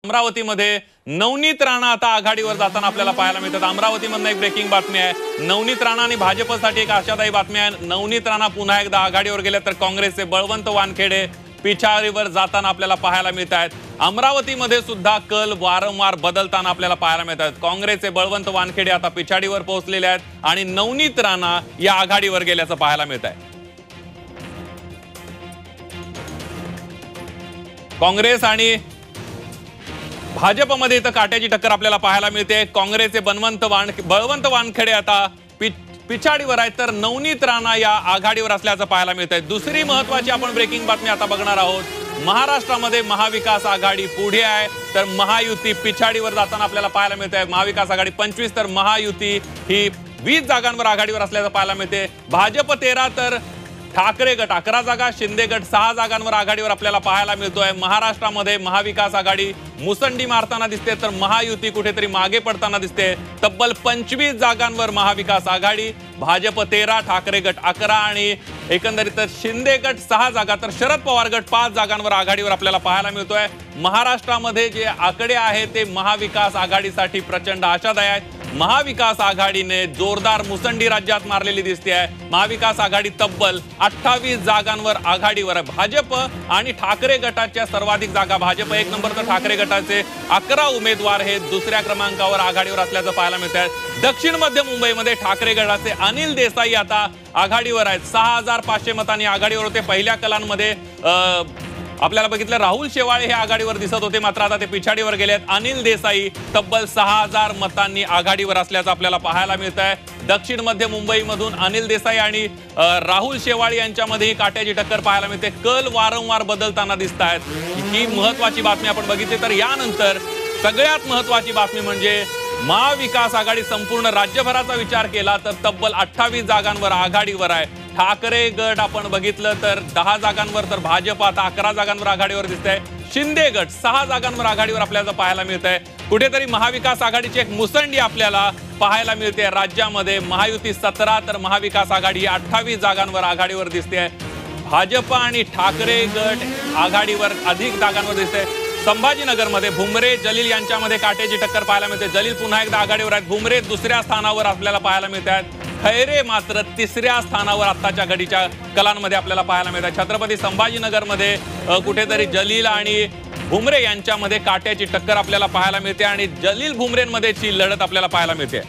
अमरावतीमध्ये नवनीत राणा आता आघाडीवर जाताना आपल्याला पाहायला मिळतात। अमरावतीमधून एक ब्रेकिंग बातमी आहे। नवनीत राणा आणि भाजपसाठी एक आशादायी बातमी आहे। नवनीत राणा पुन्हा एकदा आघाडीवर गेले तर काँग्रेसचे बळवंत वानखेडे पिछाडीवर जाताना आपल्याला पाहायला मिळत आहेत। अमरावतीमध्ये सुद्धा कल वारंवार बदलताना आपल्याला पाहायला मिळतात। काँग्रेसचे बळवंत वानखेडे आता पिछाडीवर पोहोचलेले आहेत आणि नवनीत राणा या आघाडीवर गेल्याचं पाहायला मिळत आहे। काँग्रेस आणि भाजपमध्ये तर काट्याची टक्कर आपल्याला पाहायला मिळते। काँग्रेसचे बळवंत वानखेडे आता पिछाडीवर आहेत तर नवनीत राणा या आघाडीवर असल्याचं पाहायला मिळतंय। दुसरी महत्त्वाची आपण ब्रेकिंग बातमी आता बघणार आहोत। महाराष्ट्रामध्ये महाविकास आघाडी पुढे आहे तर महायुती पिछाडीवर जाताना आपल्याला पाहायला मिळतंय। महाविकास आघाडी 25 तर महायुती ही 20 जागांवर आघाडीवर असल्याचं पाहायला मिळते। भाजप 13 तर ठाकरे गट 11 जागा, शिंदे गट 6 जागांवर आघाडीवर आपल्याला पाहायला मिळतोय। महाराष्ट्रामध्ये महाविकास आघाडी मुसंडी मारताना दिसते तर महायुती कुठेतरी मागे पडताना दिसते। तब्बल 25 जागांवर महाविकास आघाडी, भाजप 13, ठाकरे गट 11 आणि एकंदरीत शिंदे गट 6 जागा तर शरद पवार गट 5 जागांवर आघाडीवर आपल्याला पाहायला मिळतोय। महाराष्ट्रामध्ये जे आकडे आहेत ते महाविकास आघाडीसाठी प्रचंड आशादायी आहेत। महाविकास आघाडीने जोरदार मुसंडी राज्यात मारलेली दिसते आहे। महाविकास आघाडी तब्बल 28 जागांवर आघाडीवर आहे। भाजप आणि ठाकरे गटाच्या सर्वाधिक जागा, भाजप 1 नंबर तर ठाकरे गटाचे 11 उमेदवार हे दुसऱ्या क्रमांकावर आघाडीवर असल्याचं पाहायला मिळत आहे। दक्षिण मध्य मुंबईमध्ये ठाकरे गटाचे अनिल देसाई आता आघाडीवर आहेत। 6500 मतांनी आघाडीवर होते। पहिल्या कलांमध्ये आपल्याला बघितलं राहुल शेवाळे हे आघाडीवर दिसत होते, मात्र आता ते पिछाडीवर गेलेत। अनिल देसाई तब्बल 6000 मतांनी आघाडीवर असल्याचं आपल्याला पाहायला मिळत आहे। दक्षिण मध्य मुंबईमधून अनिल देसाई आणि राहुल शेवाळे यांच्यामध्ये काट्याची टक्कर पाहायला मिळते। कल वारंवार बदलताना दिसत आहेत। ही महत्त्वाची बातमी आपण बघितली तर यानंतर सगळ्यात महत्त्वाची बातमी म्हणजे महाविकास आघाडी संपूर्ण राज्यभराचा विचार केला तर तब्बल 28 जागांवर आघाडीवर आहे। ठाकरे गट आपण बघितलं तर 10 जागांवर तर भाजप आता 11 जागांवर आघाडीवर दिसतंय। शिंदे गट 6 जागांवर आघाडीवर आपल्याला पाहायला मिळतंय। कुठेतरी महाविकास आघाडीची एक मुसंडी आपल्याला पाहायला मिळते। राज्यामध्ये महायुती 17 तर महाविकास आघाडी 28 जागांवर आघाडीवर दिसते। भाजप आणि ठाकरे गट आघाडीवर अधिक जागांवर दिसते। संभाजीनगरमध्ये भुमरे जलील यांच्यामध्ये काट्याची टक्कर पाहायला मिळते। जलील पुन्हा एकदा आघाडीवर आहेत, भुमरे दुसऱ्या स्थानावर आपल्याला पाहायला मिळतात। खैरे मात्र तिसऱ्या स्थानावर आत्ताच्या घडीच्या कलांमध्ये आपल्याला पाहायला मिळतात। छत्रपती संभाजीनगरमध्ये कुठेतरी जलील आणि भुमरे यांच्यामध्ये काट्याची टक्कर आपल्याला पाहायला मिळते आणि जलील भुमरेंमध्येची लढत आपल्याला पाहायला मिळते।